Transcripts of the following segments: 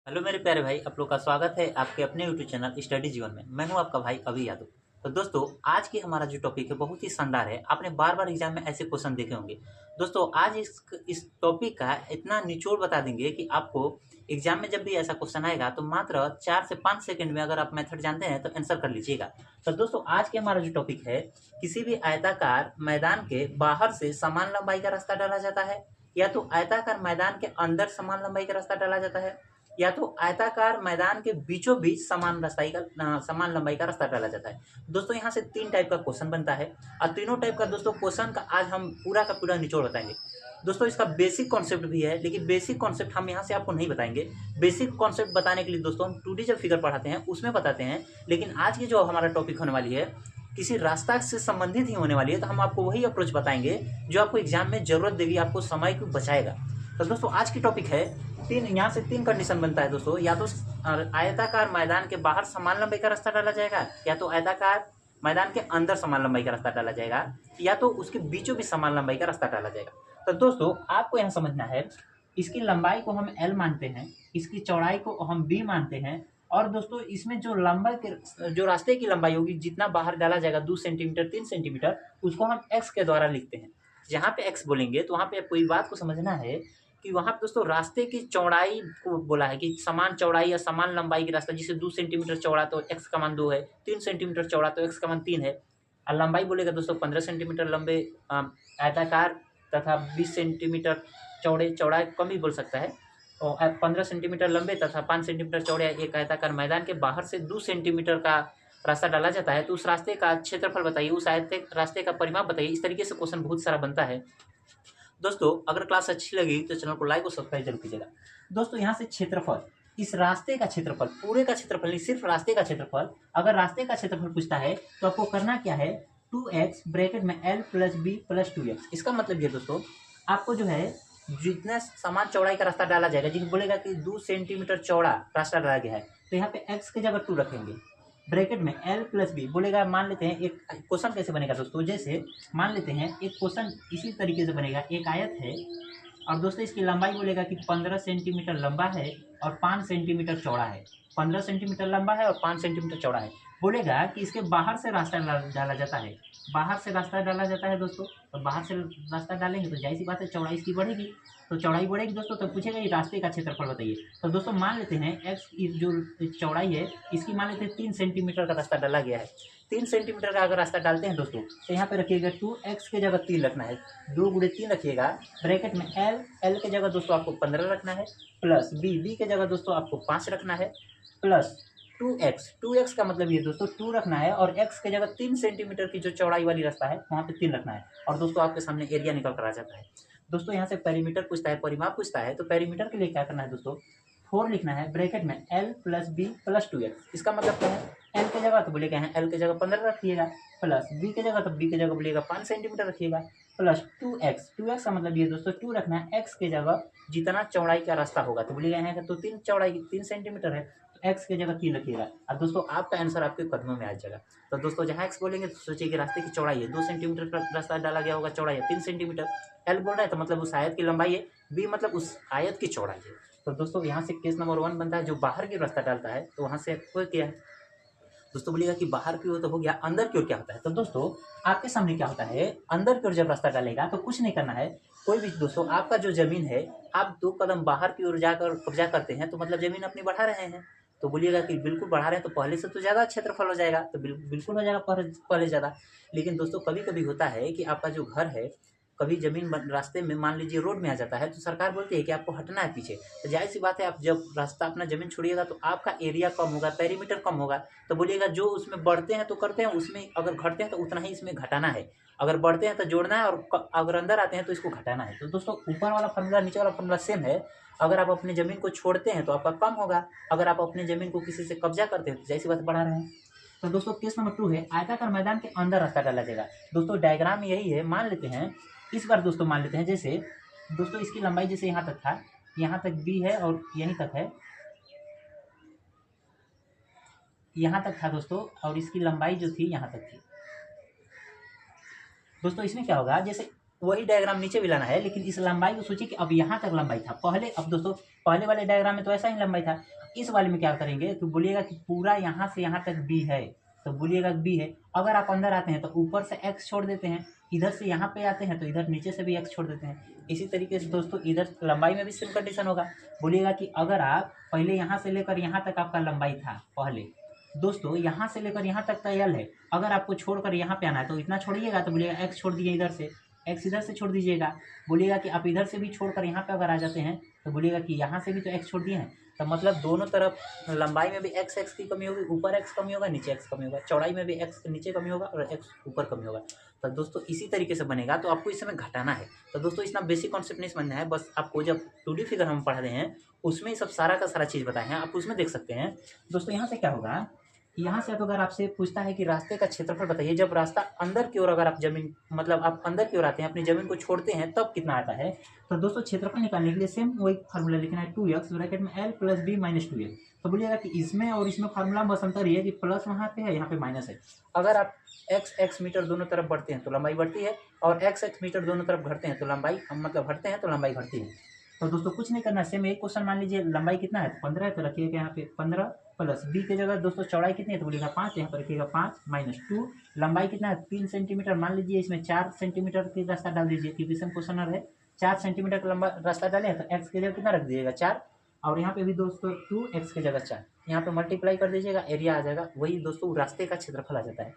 Hello मेरे प्यारे भाई, आप लोग का स्वागत है आपके अपने यूट्यूब चैनल स्टडी जीवन में। मैं हूं आपका भाई अभी यादव। तो दोस्तों, आज की हमारा जो टॉपिक है बहुत ही शानदार है। आपने बार बार एग्जाम में ऐसे क्वेश्चन देखे होंगे। दोस्तों, आज इस टॉपिक का इतना निचोड़ बता देंगे कि आपको एग्जाम में जब भी ऐसा क्वेश्चन आएगा तो मात्र 4 से 5 सेकंड में अगर आप मेथड जानते हैं तो आंसर कर लीजिएगा। तो दोस्तों, आज के हमारा जो टॉपिक है, किसी भी आयताकार मैदान के बाहर से समान लंबाई का रास्ता डाला जाता है, या तो आयताकार मैदान के अंदर समान लंबाई का रास्ता डाला जाता है, या तो आयताकार मैदान के बीचों बीच समान लंबाई का रास्ता डाला जाता है। दोस्तों, यहाँ से 3 टाइप का क्वेश्चन बनता है और तीनों टाइप का दोस्तों क्वेश्चन का आज हम पूरा का पूरा निचोड़ बताएंगे। दोस्तों, इसका बेसिक कॉन्सेप्ट भी है, लेकिन बेसिक कॉन्सेप्ट हम यहाँ से आपको नहीं बताएंगे। बेसिक कॉन्सेप्ट बताने के लिए दोस्तों हम 2D जब फिगर पढ़ाते हैं उसमें बताते हैं, लेकिन आज की जो हमारा टॉपिक होने वाली है किसी रास्ता से संबंधित ही होने वाली है, तो हम आपको वही अप्रोच बताएंगे जो आपको एग्जाम में जरूरत देगी, आपको समय को बचाएगा। तो दोस्तों, आज की टॉपिक है यहाँ से 3 कंडीशन बनता है दोस्तों। या तो आयताकार मैदान के बाहर समान लंबाई का रास्ता डाला जाएगा, या तो आयताकार मैदान के अंदर समान लंबाई का रास्ता डाला जाएगा, या तो उसके बीचों बीच समान लंबाई का रास्ता डाला जाएगा। तो दोस्तों, आपको यहाँ समझना है, इसकी लंबाई को हम L मानते हैं, इसकी चौड़ाई को हम B मानते हैं, और दोस्तों इसमें जो रास्ते की लंबाई होगी, जितना बाहर डाला जाएगा 2 सेंटीमीटर 3 सेंटीमीटर, उसको हम x के द्वारा लिखते हैं। जहाँ पे x बोलेंगे तो वहाँ पे कोई बात को समझना है कि वहाँ पे दोस्तों रास्ते की चौड़ाई को बोला है कि समान चौड़ाई या समान लंबाई की रास्ता, जिसे 2 सेंटीमीटर चौड़ा तो x का मान 2 है, 3 सेंटीमीटर चौड़ा तो x का मान 3 है। और लंबाई बोलेगा दोस्तों 15 सेंटीमीटर लंबे आयताकार तथा 20 सेंटीमीटर चौड़ा कम ही बोल सकता है, और 15 सेंटीमीटर लंबे तथा 5 सेंटीमीटर चौड़े एक आयताकार मैदान के बाहर से 2 सेंटीमीटर का रास्ता डाला जाता है। तो उस रास्ते का क्षेत्रफल बताइए, उस रास्ते का परिमाप बताइए। इस तरीके से क्वेश्चन बहुत सारा बनता है। दोस्तों, अगर क्लास अच्छी लगी तो चैनल को लाइक और सब्सक्राइब जरूर कीजिएगा। दोस्तों, यहाँ से क्षेत्रफल, इस रास्ते का क्षेत्रफल, पूरे का क्षेत्रफल नहीं, सिर्फ रास्ते का क्षेत्रफल। अगर रास्ते का क्षेत्रफल पूछता है तो आपको करना क्या है, 2x ब्रैकेट में L plus B plus 2x। इसका मतलब ये दोस्तों, आपको जो है जितना समान चौड़ाई का रास्ता डाला जाएगा, जिसे बोलेगा कि 2 सेंटीमीटर चौड़ा रास्ता डाला गया है, तो यहाँ पे x की जगह 2 रखेंगे, ब्रैकेट में L प्लस B बोलेगा। मान लेते हैं एक क्वेश्चन कैसे बनेगा दोस्तों, जैसे मान लेते हैं एक क्वेश्चन इसी तरीके से बनेगा। एक आयत है और दोस्तों इसकी लंबाई बोलेगा कि 15 सेंटीमीटर लंबा है और 5 सेंटीमीटर चौड़ा है। 15 सेंटीमीटर लंबा है और 5 सेंटीमीटर चौड़ा है। बोलेगा कि इसके बाहर से रास्ता डाला जाता है, बाहर से रास्ता डाला जाता है दोस्तों। तो बाहर से रास्ता डालेंगे तो जाहिर सी बात है चौड़ाई इसकी बढ़ेगी, तो चौड़ाई बढ़ेगी दोस्तों, तो पूछेगा ये रास्ते का क्षेत्रफल बताइए। तो दोस्तों मान लेते हैं एक्स जो चौड़ाई है इसकी मान लेते हैं 3 सेंटीमीटर का रास्ता डाला गया है। 3 सेंटीमीटर का अगर रास्ता डालते हैं दोस्तों, तो यहाँ पे रखिएगा 2x की जगह 3 रखना है, 2 गुणे 3 रखिएगा, ब्रैकेट में L की जगह दोस्तों आपको 15 रखना है, प्लस B की जगह दोस्तों आपको 5 रखना है, प्लस 2x का मतलब ये दोस्तों 2 रखना है, और x की जगह 3 सेंटीमीटर की जो चौड़ाई वाली रास्ता है वहाँ पे 3 रखना है। और दोस्तों आपके सामने एरिया निकल कर आ जाता है। दोस्तों यहाँ से पेरीमीटर पूछता है, परिमाप पूछता है, तो पेरीमीटर के लिए क्या करना है दोस्तों, 4 लिखना है, ब्रैकेट में L plus B plus 2x। इसका मतलब क्या है, L की जगह तो बोलेगा है L की जगह 15 रखिएगा, प्लस B की जगह तो B की जगह बोलेगा 5 सेंटीमीटर रखिएगा, प्लस 2x का मतलब ये दोस्तों 2 रखना है, x की जगह जितना चौड़ाई का रास्ता होगा, तो बोलेगा है तो 3 चौड़ाई 3 सेंटीमीटर है, तो x की जगह 3 रखिएगा। और दोस्तों आपका आंसर आपके कदमों में आ जाएगा। तो दोस्तों जहाँ x बोलेंगे तो सोचिए कि रास्ते की चौड़ाई है, 2 सेंटीमीटर का रास्ता डाला गया होगा, चौड़ाई है 3 सेंटीमीटर, L बोल रहा है तो मतलब उस आयत की लंबाई है, B मतलब उस आयत की चौड़ाई है। तो दोस्तों यहाँ से केस नंबर 1 बनता है, जो बाहर की रास्ता डालता है तो वहाँ से कोई क्या है दोस्तों, बोलिएगा कि बाहर की ओर तो हो गया, अंदर की ओर क्या होता है। तो दोस्तों आपके सामने क्या होता है, अंदर की ओर जब रास्ता डालेगा तो कुछ नहीं करना है, कोई भी दोस्तों आपका जो जमीन है, आप 2 कदम बाहर की ओर जाकर कब्जा करते हैं तो मतलब जमीन अपनी बढ़ा रहे हैं। तो बोलिएगा कि बिल्कुल बढ़ा रहे हैं तो पहले से तो ज़्यादा क्षेत्रफल हो जाएगा, तो बिल्कुल हो जाएगा पहले ज़्यादा। लेकिन दोस्तों कभी कभी होता है कि आपका जो घर है, कभी जमीन रास्ते में मान लीजिए रोड में आ जाता है, तो सरकार बोलती है कि आपको हटना है पीछे। तो जाहिर सी बात है, आप जब रास्ता अपना जमीन छोड़िएगा तो आपका एरिया कम होगा, पेरीमीटर कम होगा। तो बोलिएगा जो उसमें बढ़ते हैं तो करते हैं, उसमें अगर घटते हैं तो उतना ही इसमें घटाना है, अगर बढ़ते हैं तो जोड़ना है, और अगर अंदर आते हैं तो इसको घटाना है। तो दोस्तों ऊपर वाला फॉर्मूला नीचे वाला फॉर्मूला सेम है। अगर आप अपनी ज़मीन को छोड़ते हैं तो आपका कम होगा, अगर आप अपनी ज़मीन को किसी से कब्जा करते हैं तो जाहिर सी बात बढ़ा रहे हैं। तो दोस्तों केस नंबर 2 है, आयताकार मैदान के अंदर रास्ता डाला जाएगा। दोस्तों डायग्राम यही है, मान लेते हैं इस बार दोस्तों, मान लेते हैं जैसे दोस्तों इसकी लंबाई जैसे यहाँ तक था, यहाँ तक B है और यहीं तक है, यहाँ तक था दोस्तों, और इसकी लंबाई जो थी यहाँ तक थी। दोस्तों इसमें क्या होगा, जैसे वही डायग्राम नीचे भी लाना है, लेकिन इस लंबाई को सोचिए कि अब यहाँ तक लंबाई था पहले। अब दोस्तों पहले वाले डायग्राम में तो ऐसा ही लंबाई था, इस वाले में क्या करेंगे कि बोलिएगा कि पूरा यहाँ से यहाँ तक बी है, तो बोलिएगा बी है। अगर आप अंदर आते हैं तो ऊपर से एक्स छोड़ देते हैं, इधर से यहाँ पे आते हैं तो इधर नीचे से भी एक्स छोड़ देते हैं। इसी तरीके से दोस्तों इधर लंबाई में भी सेम कंडीशन होगा। बोलिएगा कि अगर आप पहले यहाँ से लेकर यहाँ तक आपका लंबाई था पहले, दोस्तों यहाँ से लेकर यहाँ तक का एल है, अगर आपको छोड़कर यहाँ पे आना है तो इतना छोड़िएगा, तो बोलिएगा एक्स छोड़ दीजिए इधर से, एक्स इधर से छोड़ दीजिएगा। बोलिएगा कि आप इधर से भी छोड़कर यहाँ पे अगर आ जाते हैं तो बोलिएगा कि यहाँ से भी तो एक्स छोड़ दिए हैं, तो मतलब दोनों तरफ लंबाई में भी एक्स एक्स की कमी होगी, ऊपर एक्स कमी होगा, नीचे एक्स कमी होगा, चौड़ाई में भी एक्स नीचे कमी होगा और एक्स ऊपर कमी होगा। तो दोस्तों इसी तरीके से बनेगा। तो आपको इस समय घटाना है। तो दोस्तों इतना बेसिक कॉन्सेप्ट नहीं समझना है, बस आपको जब 2D फिगर हम पढ़ रहे हैं उसमें सब सारा का सारा चीज़ बताए हैं, आप उसमें देख सकते हैं। दोस्तों यहाँ से क्या होगा, यहाँ से अगर आपसे पूछता है कि रास्ते का क्षेत्रफल बताइए, जब रास्ता अंदर की ओर, अगर आप जमीन मतलब आप अंदर की ओर आते हैं, अपनी जमीन को छोड़ते हैं, तब कितना आता है। तो दोस्तों क्षेत्रफल निकालने के लिए सेम वही फार्मूला लिखना है, 2x ब्रैकेट में l plus B minus 2l। तो बोलिएगा कि इसमें और इसमें फार्मूला बस अंतर ये है कि प्लस वहाँ पे है, यहाँ पे माइनस है। अगर आप x मीटर दोनों तरफ बढ़ते हैं तो लंबाई बढ़ती है, और x मीटर दोनों तरफ घटते हैं तो लंबाई मतलब घटते हैं तो लंबाई घटती है। तो दोस्तों कुछ नहीं करना, सेम एक क्वेश्चन मान लीजिए लंबाई कितना है, 15 है, तो रखिएगा यहाँ पे 15 प्लस बी के जगह दोस्तों चौड़ाई कितनी है, तो बोलिएगा 5, यहाँ पर रखिएगा 5 माइनस 2, लंबाई कितना है 3 सेंटीमीटर, मान लीजिए इसमें 4 सेंटीमीटर की रास्ता डाल दीजिए क्योंकि सेम क्वेश्चन है। 4 सेंटीमीटर का लंबा रास्ता डाले तो एक्स की जगह कितना रख दीजिएगा 4, और यहाँ पे भी दोस्तों 2x की जगह 4, यहाँ पे मल्टीप्लाई कर दीजिएगा, एरिया आ जाएगा, वही दोस्तों रास्ते का क्षेत्रफल आ जाता है।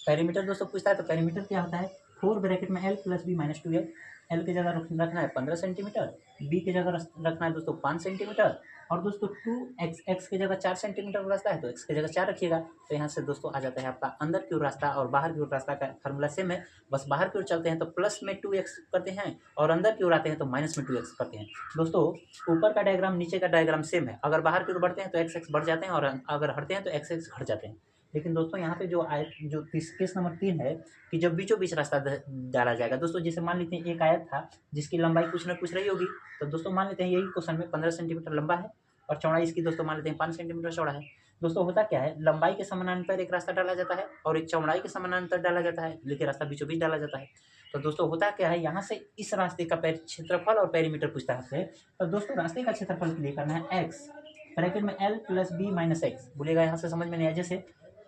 पेरीमीटर दोस्तों पूछता है तो पेरीमीटर क्या होता है, 4 ब्रैकेट में l plus B minus 2l। L की जगह रखना है 15 सेंटीमीटर, बी की जगह रखना है दोस्तों 5 सेंटीमीटर, और दोस्तों 2x, एक्स की जगह 4 सेंटीमीटर का रास्ता है तो एक्स की जगह 4 रखिएगा। तो यहाँ से दोस्तों आ जाता है आपका अंदर की ओर रास्ता और बाहर की ओर रास्ता का फार्मूला सेम है, बस बाहर की ओर चलते हैं तो प्लस में 2x करते हैं और अंदर की ओर आते हैं तो माइनस में 2x करते हैं। दोस्तों ऊपर का डायग्राम नीचे का डायग्राम सेम है, अगर बाहर की ओर बढ़ते हैं तो एक्स बढ़ जाते हैं और अगर हटते हैं तो एक्स घट जाते हैं। लेकिन दोस्तों यहाँ पे जो आयत जो केस नंबर 3 है कि जब बीचों बीच रास्ता डाला जाएगा, दोस्तों जैसे मान लेते हैं एक आयत था जिसकी लंबाई कुछ ना कुछ रही होगी, तो दोस्तों मान लेते हैं यही क्वेश्चन में 15 सेंटीमीटर लंबा है और चौड़ाई इसकी दोस्तों मान लेते हैं 5 सेंटीमीटर चौड़ा है। दोस्तों होता क्या है, लंबाई के समानांतर एक रास्ता डाला जाता है और एक चौड़ाई के समानांतर डाला जाता है, लेकिन रास्ता बीचों बीच डाला जाता है। तो दोस्तों होता क्या है, यहाँ से इस रास्ते का क्षेत्रफल और पेरीमीटर पूछता है आपसे। तो दोस्तों रास्ते का क्षेत्रफल के लिए करना है एक्स ब्रैकेट में l plus B minus X. बोलेगा यहाँ से समझ में नहीं आया, जैसे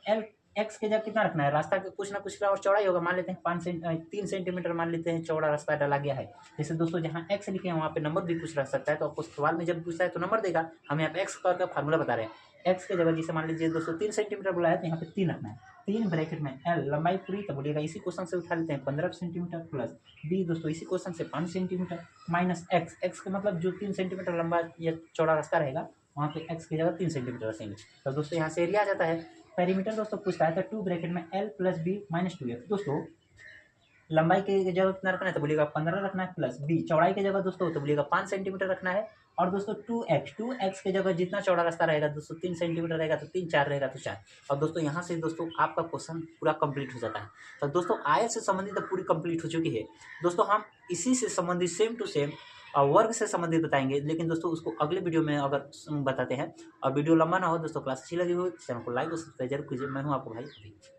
एल एक्स के जगह कितना रखना है, रास्ता के कुछ ना कुछ और चौड़ाई होगा, मान लेते हैं 3 सेंटीमीटर मान लेते हैं चौड़ा रास्ता डाला गया है। जैसे दोस्तों जहाँ एक्स लिखे हैं वहाँ पे नंबर भी कुछ रख सकता है, तो आपको सवाल में जब पूछता है तो नंबर देगा। हम यहाँ पे एक्स का फार्मूला बता रहे हैं, एक्स के जगह जैसे मान लीजिए दोस्तों 3 सेंटीमीटर बोला है तो यहाँ पे 3 रखना है, 3 ब्रैकेट में एल लंबाई पूरी, तो बोलिएगा इसी क्वेश्चन से उठा लेते हैं 15 सेंटीमीटर प्लस बी दोस्तों इसी क्वेश्चन से 5 सेंटीमीटर माइनस एक्स, एक्स का मतलब जो 3 सेंटीमीटर लंबा या चौड़ा रास्ता रहेगा वहाँ पे एक्स की जगह 3 सेंटीमीटर रखेंगे। तो दोस्तों यहाँ से एरिया आ जाता है। पेरीमीटर दोस्तों पूछता है तो 2 ब्रैकेट में l plus B minus 2x। दोस्तों लंबाई के जगह कितना रखना है, तो बोलिएगा 15 रखना है, प्लस बी चौड़ाई की जगह दोस्तों तो बोलिएगा 5 सेंटीमीटर रखना है, और दोस्तों 2x के जगह जितना चौड़ा रास्ता रहेगा दोस्तों 3 सेंटीमीटर रहेगा तो 3, 4 रहेगा तो 4। और दोस्तों यहाँ से दोस्तों आपका क्वेश्चन पूरा कंप्लीट हो जाता है। तो दोस्तों आयत से संबंधित तो पूरी कंप्लीट हो चुकी है। दोस्तों हम इसी से संबंधित सेम टू सेम वर्ग से संबंधित बताएंगे, लेकिन दोस्तों उसको अगले वीडियो में अगर बताते हैं। और वीडियो लंबा ना हो दोस्तों, क्लास अच्छी लगी हो चैनल को लाइक और सब्सक्राइब जरूर कीजिए। मैं हूँ आपको भाई अभी।